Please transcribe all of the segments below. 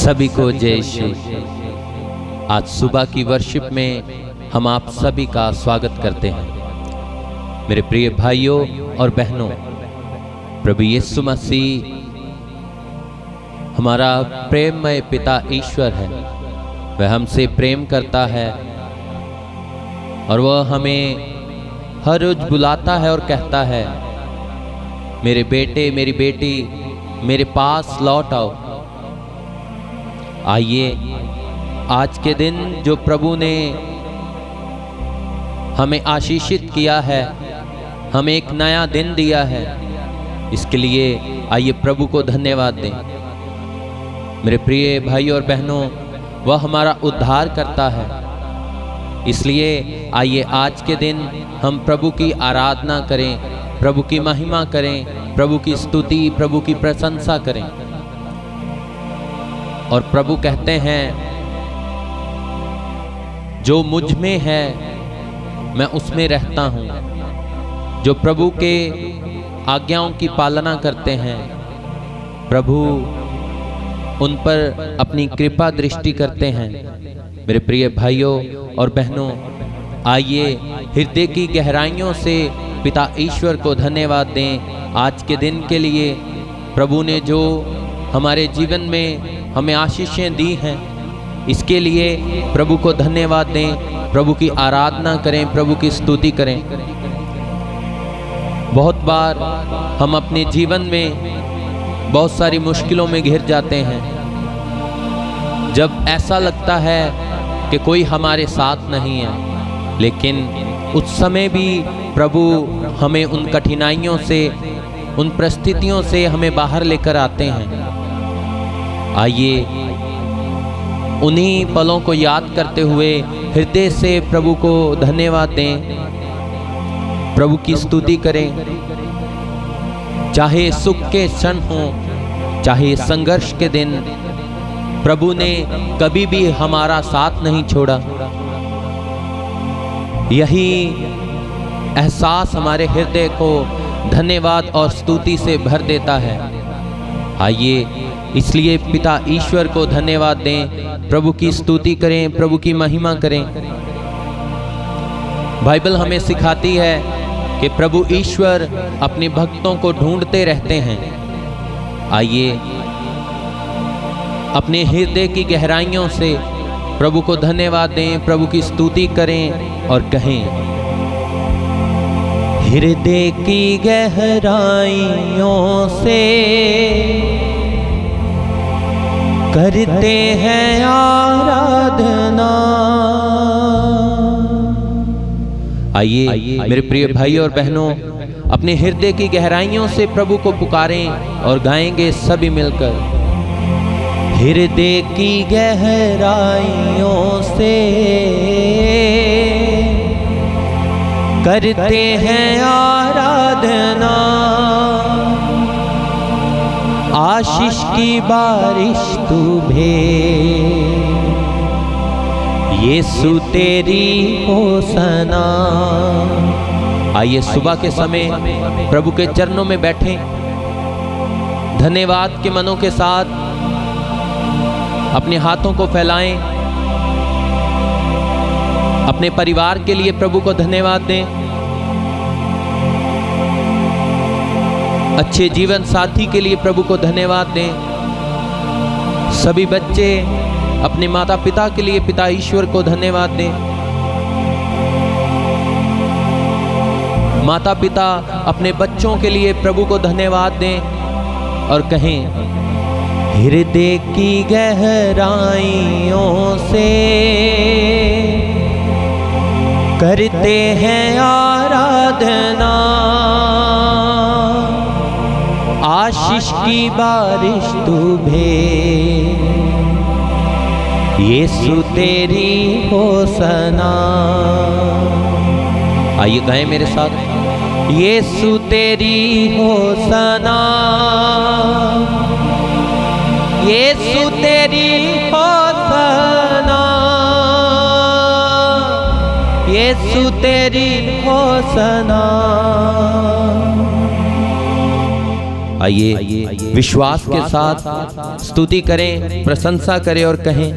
सभी को जय यीशु। आज सुबह की वर्शिप में हम आप सभी का स्वागत करते हैं। मेरे प्रिय भाइयों और बहनों, प्रभु यीशु मसीह हमारा प्रेममय पिता ईश्वर है। वह हमसे प्रेम करता है और वह हमें हर रोज बुलाता है और कहता है, मेरे बेटे मेरी बेटी मेरे पास लौट आओ। आइए आज के दिन जो प्रभु ने हमें आशीषित किया है, हमें एक नया दिन दिया है, इसके लिए आइए प्रभु को धन्यवाद दें। मेरे प्रिय भाई और बहनों, वह हमारा उद्धार करता है, इसलिए आइए आज के दिन हम प्रभु की आराधना करें, प्रभु की महिमा करें, प्रभु की स्तुति, प्रभु की प्रशंसा करें। और प्रभु कहते हैं, जो मुझ में है मैं उसमें रहता हूँ। जो प्रभु के आज्ञाओं की पालना करते हैं, प्रभु उन पर अपनी कृपा दृष्टि करते हैं। मेरे प्रिय भाइयों और बहनों, आइए हृदय की गहराइयों से पिता ईश्वर को धन्यवाद दें आज के दिन के लिए। प्रभु ने जो हमारे जीवन में हमें आशीषें दी हैं, इसके लिए प्रभु को धन्यवाद दें, प्रभु की आराधना करें, प्रभु की स्तुति करें। बहुत बार हम अपने जीवन में बहुत सारी मुश्किलों में घिर जाते हैं, जब ऐसा लगता है कि कोई हमारे साथ नहीं है, लेकिन उस समय भी प्रभु हमें उन कठिनाइयों से, उन परिस्थितियों से हमें बाहर लेकर आते हैं। आइए उन्हीं पलों को याद करते हुए हृदय से प्रभु को धन्यवाद दें, प्रभु की स्तुति करें। चाहे सुख के क्षण हो, चाहे संघर्ष के दिन, प्रभु ने कभी भी हमारा साथ नहीं छोड़ा। यही एहसास हमारे हृदय को धन्यवाद और स्तुति से भर देता है। आइए इसलिए पिता ईश्वर को धन्यवाद दें, प्रभु की स्तुति करें, प्रभु की महिमा करें। बाइबल हमें सिखाती है कि प्रभु ईश्वर अपने भक्तों को ढूंढते रहते हैं। आइए अपने हृदय की गहराइयों से प्रभु को धन्यवाद दें, प्रभु की स्तुति करें और कहें, हृदय की गहराइयों से करते हैं आराधना। आइए मेरे प्रिय भाई और बहनों, अपने हृदय की गहराइयों से प्रभु को पुकारें और गाएंगे सभी मिलकर। हृदय की गहराइयों से करते हैं आराधना, आशीष की बारिश तू भेज, यीशु तेरी होसना। आइए सुबह के समय प्रभु के चरणों में बैठें, धन्यवाद के मनों के साथ अपने हाथों को फैलाएं। अपने परिवार के लिए प्रभु को धन्यवाद दें, अच्छे जीवन साथी के लिए प्रभु को धन्यवाद दें। सभी बच्चे अपने माता पिता के लिए पिता ईश्वर को धन्यवाद दें। माता पिता अपने बच्चों के लिए प्रभु को धन्यवाद दें और कहें, हृदय की गहराइयों से करते हैं आराधना, आशीष की बारिश तू भेज, यीशु तेरी होसना। आइए गाएं मेरे साथ, यीशु तेरी होसना, यीशु तेरी होसना, यीशु तेरी होसना। आइए विश्वास के साथ स्तुति करें, प्रशंसा करें और कहें,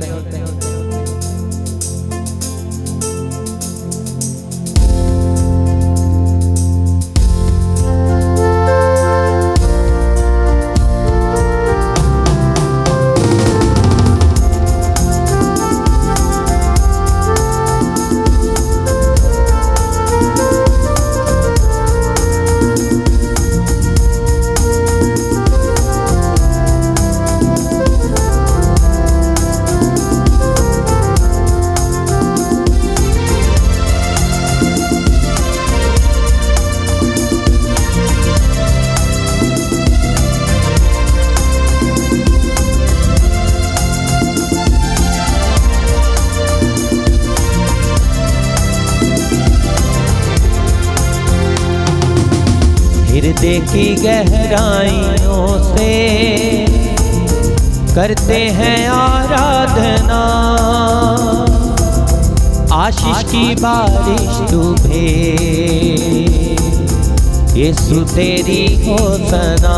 हृदय की गहराइयों से करते हैं आराधना, आशीष की बारिश तू भेज, यीशु तेरी होसना।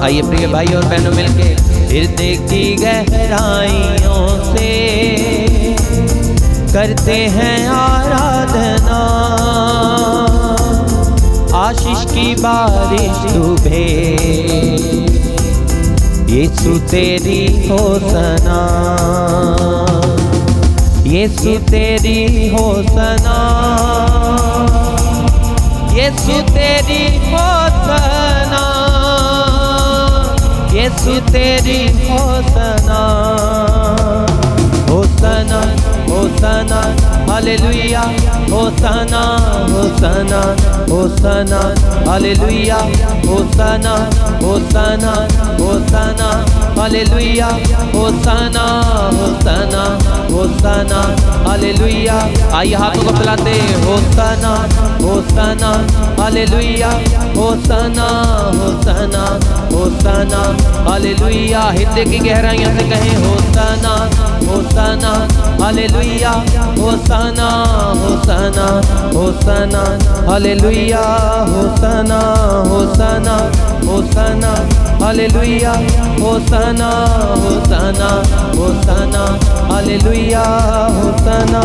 आइए प्रिय भाई और बहनों मिलके, हृदय की गहराइयों से करते हैं आराधना, आशीष की बारिश तू भेज, यीशु तेरी होसना, यीशु तेरी होसना, यीशु तेरी होसना, यीशु तेरी होसना, होसना होसना, हालेलुया, होसना होसना, होसना हालेलुया, होसना होसना, होसना हालेलुया, होसना होसना, होसना हालेलुया। आइए हाथों को फैलाते, होसना होसना हालेलुया, होसना होसना, होसना हालेलुया। हृदय की गहराइयों से कहें, होसना होसना हालेलुया, होसना होसना, होसना हालेलुया, होसना होसना, होसना हालेलुया, होसना होसना, होसना हालेलुया, होसना।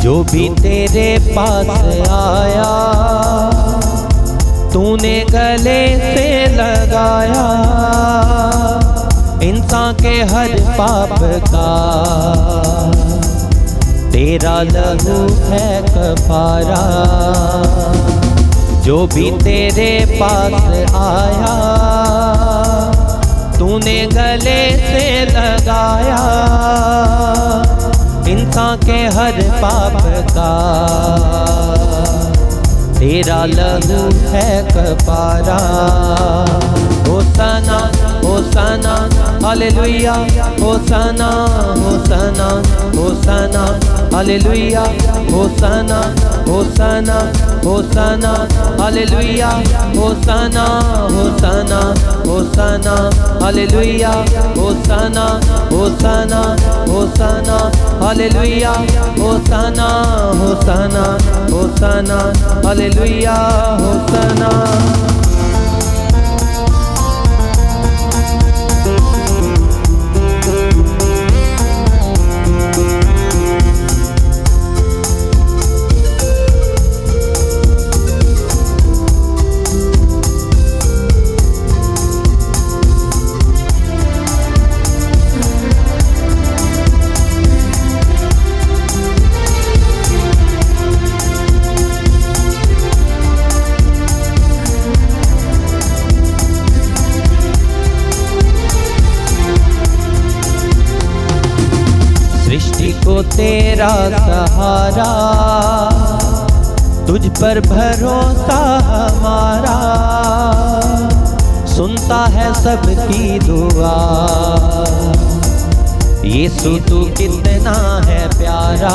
जो भी तेरे पास आया तूने गले से लगाया, इंसान के हर पाप का तेरा लहू है कफारा। जो भी तेरे पास आया तूने गले से लगाया, इंसान के हर पाप का तेरा लहू है कफारा। होसना होसना hallelujah, होसना होसना, होसना hallelujah, होसना होसना, होसना hallelujah, होसना होसना, होसना hallelujah, होसना होसना, होसना hallelujah, होसना होसना, होसना hallelujah, होसना। सृष्टि को तेरा सहारा, तुझ पर भरोसा हमारा, सुनता है सबकी दुआ। यीशु तू कितना है प्यारा।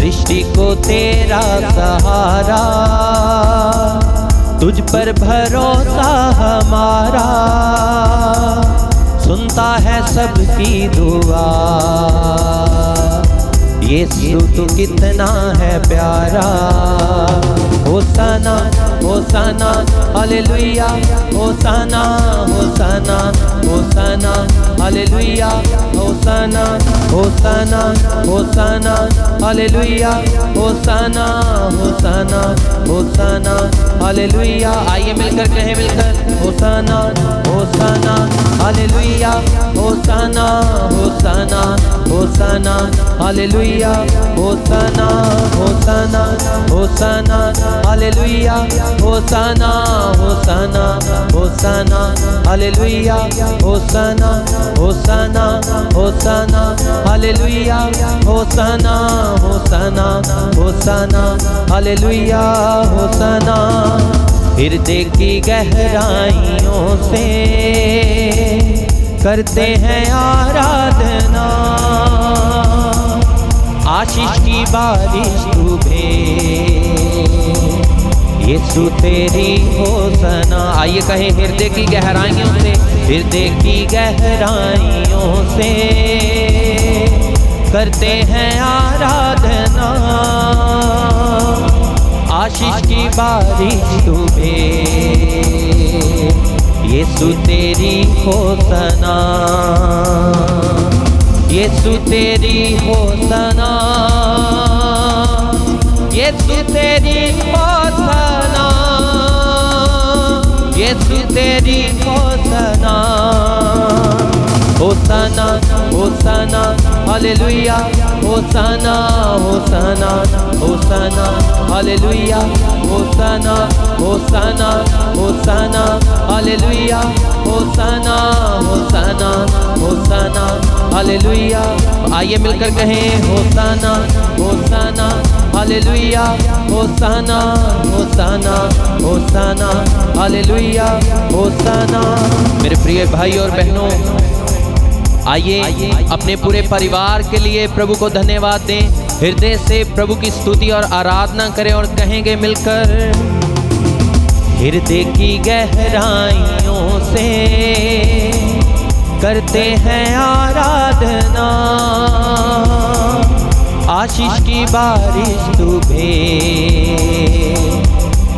सृष्टि को तेरा सहारा, तुझ पर भरोसा हमारा, सुनता है सबकी दुआ। यीशु तू कितना है प्यारा। होसाना होसाना हालेलुया, होसाना होसाना होसाना हालेलुया, होसाना होसाना होसाना हालेलुया, होसाना होसाना होसाना हालेलुया। आइए मिलकर कहें, मिलकर होसाना होसाना हालेलुया, होसाना होसाना होसाना हालेलुया, होसाना होसाना होसाना हालेलुया, होसाना होसाना होसाना हालेलुया, होसाना होसाना होसाना हालेलुया, होसाना होसाना होसाना हालेलुया, होसाना। हृदय की गहराइयों से करते हैं आराधना, आशीष की बारिश तू भेज, यीशु तेरी होसना। आइए कहें, हृदय की गहराइयों से, हृदय की गहराइयों से करते हैं आराधना, आशीष की बारिश तू भेज, यीशु तेरी होसना, यीशु तेरी होसना, यीशु तेरी होसना, यीशु तेरी होसना। होसना होसना हालेलुया, होसना होसना होसना हालेलुया, होसना होसना होसना हालेलुया, होसना होसना होसना हालेलुया। आइए मिलकर कहें, होसना होसना हालेलुया, होसना होसना होसना हालेलुया, होसना। मेरे प्रिय भाई और बहनों, आइए अपने पूरे परिवार के लिए प्रभु को धन्यवाद दें, हृदय से प्रभु की स्तुति और आराधना करें और कहेंगे मिलकर, हृदय की गहराइयों से करते हैं आराधना, आशीष की बारिश तू भेज,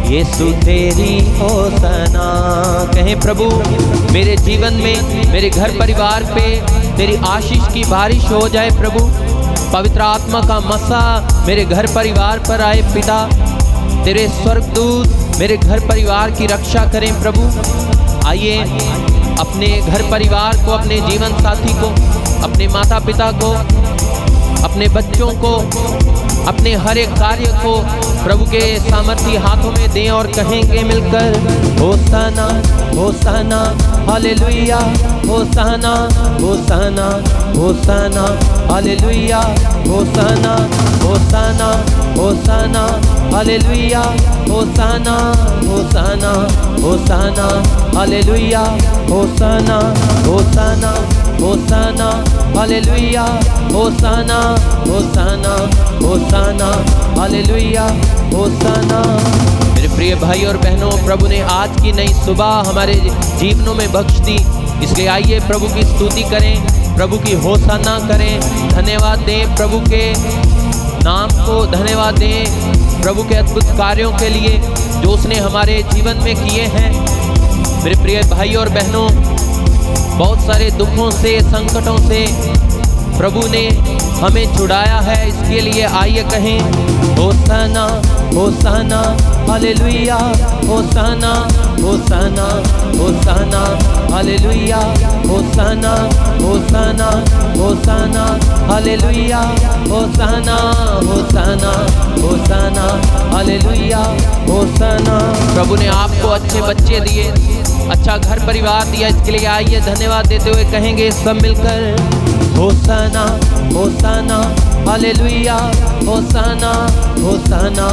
यीशु तेरी होसना। कहें, प्रभु मेरे जीवन में, मेरे घर परिवार पे तेरी आशीष की बारिश हो जाए प्रभु, पवित्र आत्मा का मसा मेरे घर परिवार पर आए पिता, तेरे स्वर्गदूत मेरे घर परिवार की रक्षा करें प्रभु। आइए अपने घर परिवार को, अपने जीवन साथी को, अपने माता पिता को, अपने बच्चों को, अपने हर एक कार्य को प्रभु के सामर्थी हाथों में दें और कहेंगे मिलकर, होसना होसना hallelujah, होसना होसना होसना hallelujah, होसना होसना होसना hallelujah, होसना होसना होसना hallelujah, होसना होसना होसना hallelujah, होसना होसना होसना hallelujah, होसना। मेरे प्रिय भाई और बहनों, प्रभु ने आज की नई सुबह हमारे जीवनों में बख्श दी, इसलिए आइए प्रभु की स्तुति करें, प्रभु की होसना करें, धन्यवाद दें प्रभु के नाम को, धन्यवाद दें प्रभु के अद्भुत कार्यों के लिए जो उसने हमारे जीवन में किए हैं। मेरे प्रिय भाई और बहनों, बहुत सारे दुखों से, संकटों से प्रभु ने हमें छुड़ाया है, इसके लिए आइए कहें, होसना होसना हालेलुया, होसना होसना होसना हालेलुया, होसना होसना होसना हालेलुया, होसना होसना होसना हालेलुया, होसना। प्रभु ने आपको अच्छे बच्चे दिए, अच्छा घर परिवार दिया, इसके लिए आइए धन्यवाद देते हुए कहेंगे सब मिलकर, होसाना होसाना हालेलुया, होसाना होसाना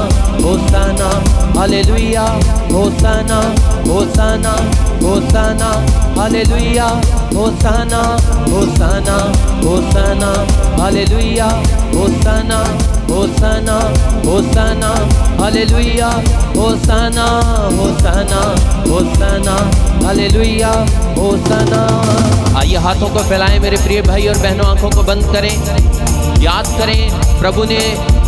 होसाना हालेलुया, होसाना होसाना होसाना हालेलुया, होसाना होसाना होसाना हालेलुया, होसाना होसाना होसाना हालेलुया, होसाना होसाना होसाना हालेलुया, होसाना। आइए हाथों को फैलाएं मेरे प्रिय भाई और बहनों, आंखों को बंद करें, याद करें प्रभु ने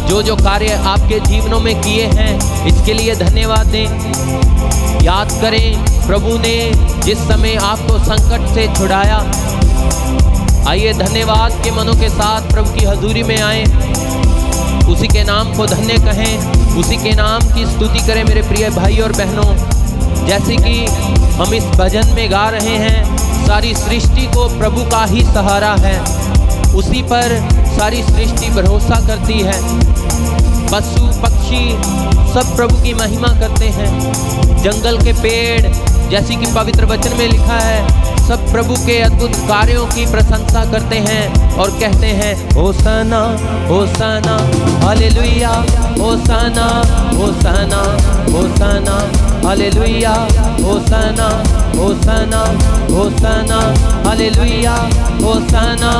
जो जो कार्य आपके जीवनों में किए हैं, इसके लिए धन्यवाद दें। याद करें प्रभु ने जिस समय आपको संकट से छुड़ाया। आइए धन्यवाद के मनों के साथ प्रभु की हजूरी में आए, उसी के नाम को धन्य कहें, उसी के नाम की स्तुति करें मेरे प्रिय भाई और बहनों। जैसे कि हम इस भजन में गा रहे हैं, सारी सृष्टि को प्रभु का ही सहारा है, उसी पर सारी सृष्टि भरोसा करती है। पशु पक्षी सब प्रभु की महिमा करते हैं, जंगल के पेड़ जैसे कि पवित्र वचन में लिखा है, सब प्रभु के अद्भुत कार्यों की प्रशंसा करते हैं और कहते हैं होसाना होसाना हालेलुया, होसाना होसाना होसाना हालेलुया, होसाना होसाना होसाना हालेलुया, होसाना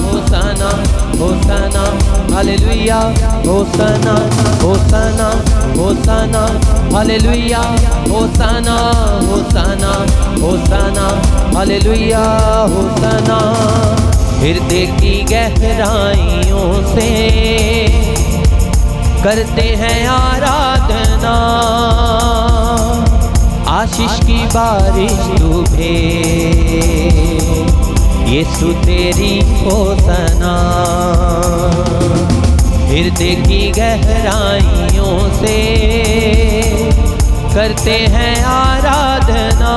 होसाना होसाना हालेलुया, होसाना होसाना होसाना हालेलुया, होसाना होसाना होसाना हालेलुया, होसाना। हृदय की गहराइयों से करते हैं आराधना, आशीष की बारिश तू भेज, यीशु तेरी होसाना। हृदय की गहराइयों से करते हैं आराधना,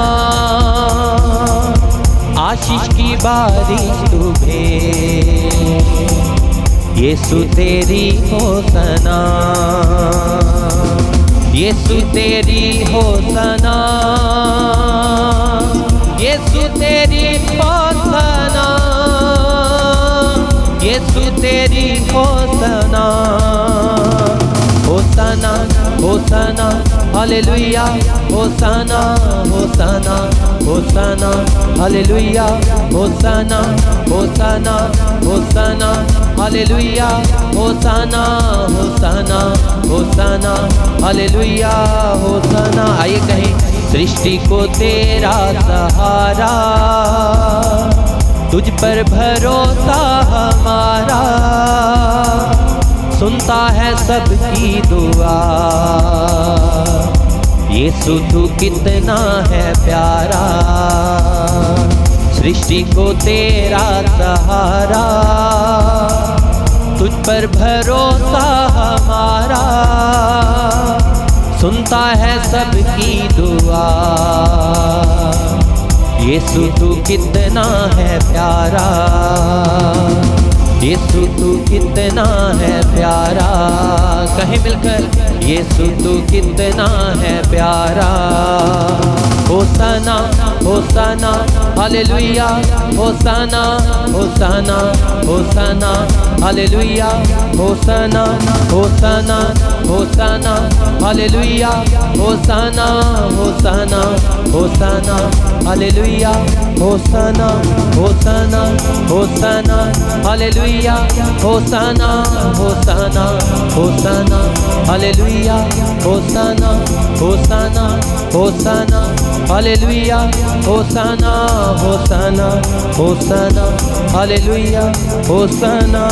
आशीष की बारिश तू भेज, यीशु तेरी होसाना, यीशु तेरी होसाना, यीशु तेरी होसाना, यीशु तेरी होसाना, होसाना होसाना हालेलुया, होसाना होसाना होसाना हालेलुया, होसाना होसाना होसाना हालेलुया, होसाना होसाना होसाना हालेलुया, होसाना। आइए कहें सृष्टि को तेरा सहारा, तुझ पर भरोसा हमारा, सुनता है सबकी दुआ, यीशु तू कितना है प्यारा। सृष्टि को तेरा सहारा, तुझ पर भरोसा हमारा, सुनता है सबकी दुआ, यीशु तू कितना है प्यारा, यीशु तू कितना है प्यारा। कहें मिलकर यीशु तू कितना है प्यारा। होसाना होसाना हालेलुया, होसाना होसाना होसाना हालेलुया, होसाना होसाना होसाना हालेलुया, होसाना होसाना होसाना हालेलुया, होसाना होसाना होसाना हालेलुया, होसाना होसाना होसाना हालेलुया, होसाना होसाना होसाना हालेलुया, होसाना होसाना होसाना हालेलुया, होसाना।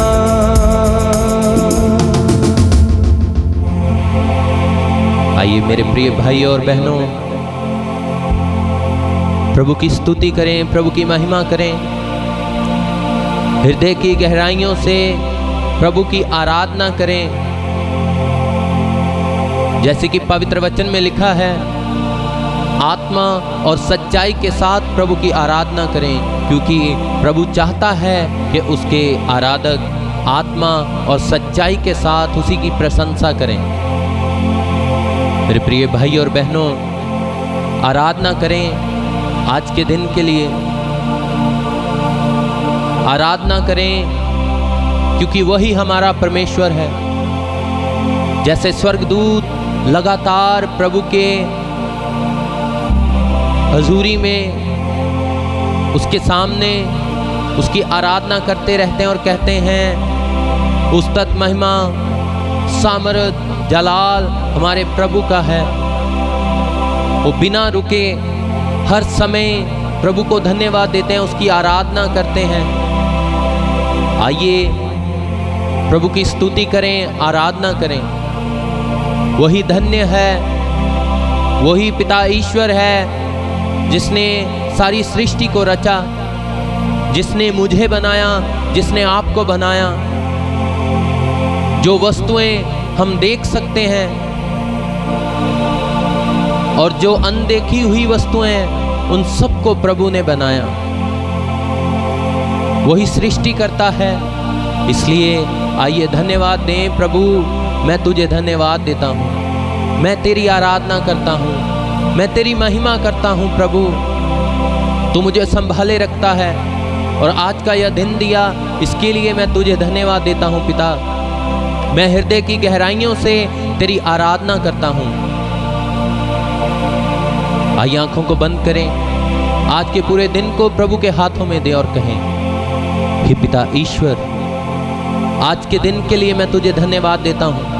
आइए मेरे प्रिय भाई और बहनों, प्रभु की स्तुति करें, प्रभु की महिमा करें, हृदय की गहराइयों से प्रभु की आराधना करें। जैसे कि पवित्र वचन में लिखा है, आत्मा और सच्चाई के साथ प्रभु की आराधना करें, क्योंकि प्रभु चाहता है कि उसके आराधक आत्मा और सच्चाई के साथ उसी की प्रशंसा करें। मेरे प्रिय भाई और बहनों, आराधना करें आज के दिन के लिए। आराधना करें, क्योंकि वही हमारा परमेश्वर है। जैसे स्वर्गदूत लगातार प्रभु के हजूरी में उसके सामने उसकी आराधना करते रहते हैं और कहते हैं उस्तत महिमा सामर्थ जलाल हमारे प्रभु का है। वो बिना रुके हर समय प्रभु को धन्यवाद देते हैं, उसकी आराधना करते हैं। आइए प्रभु की स्तुति करें, आराधना करें। वही धन्य है, वही पिता ईश्वर है जिसने सारी सृष्टि को रचा, जिसने मुझे बनाया, जिसने आपको बनाया। जो वस्तुएं हम देख सकते हैं और जो अनदेखी हुई वस्तुएं हैं, उन सबको प्रभु ने बनाया। वही सृष्टि करता है। इसलिए आइए धन्यवाद दें। प्रभु, मैं तुझे धन्यवाद देता हूँ, मैं तेरी आराधना करता हूँ, मैं तेरी महिमा करता हूँ। प्रभु, तू मुझे संभाले रखता है और आज का यह दिन दिया, इसके लिए मैं तुझे धन्यवाद देता हूँ। पिता, मैं हृदय की गहराइयों से तेरी आराधना करता हूँ। आइए आंखों को बंद करें, आज के पूरे दिन को प्रभु के हाथों में दे और कहें, हे पिता ईश्वर, आज के दिन के लिए मैं तुझे धन्यवाद देता हूँ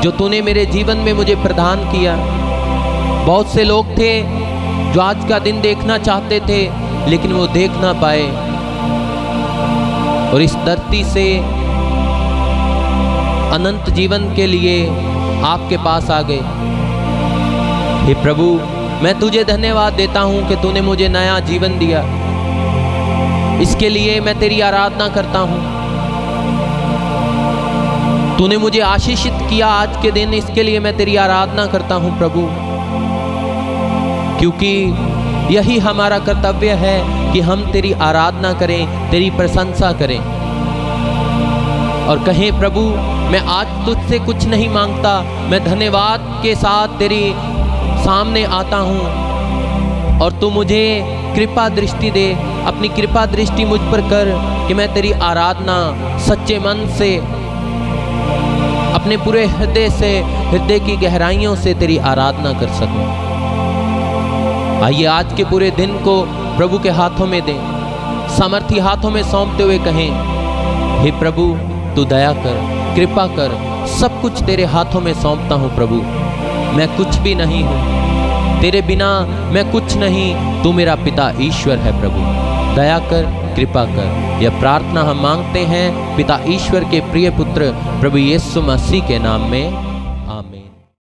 जो तूने मेरे जीवन में मुझे प्रदान किया। बहुत से लोग थे जो आज का दिन देखना चाहते थे, लेकिन वो देख ना पाए और इस धरती से अनंत जीवन के लिए आपके पास आ गए। हे प्रभु, मैं तुझे धन्यवाद देता हूँ कि तूने मुझे नया जीवन दिया। इसके लिए मैं तेरी आराधना करता हूँ। तूने मुझे आशीषित किया आज के दिन, इसके लिए मैं तेरी आराधना करता हूँ प्रभु, क्योंकि यही हमारा कर्तव्य है कि हम तेरी आराधना करें, तेरी प्रशंसा करें और कहें, प्रभु मैं आज तुझसे कुछ नहीं मांगता, मैं धन्यवाद के साथ तेरी सामने आता हूँ और तू मुझे कृपा दृष्टि दे। अपनी कृपा दृष्टि मुझ पर कर कि मैं तेरी आराधना सच्चे मन से, अपने पूरे हृदय से, हृदय की गहराइयों से तेरी आराधना कर सकूं। आइए आज के पूरे दिन को प्रभु के हाथों में दें, सामर्थी हाथों में सौंपते हुए कहें, हे प्रभु तू दया कर, कृपा कर, सब कुछ तेरे हाथों में सौंपता हूँ प्रभु। मैं कुछ भी नहीं हूँ, तेरे बिना मैं कुछ नहीं, तू मेरा पिता ईश्वर है प्रभु। दया कर, कृपा कर। यह प्रार्थना हम मांगते हैं पिता ईश्वर के प्रिय पुत्र प्रभु यीशु मसीह के नाम में।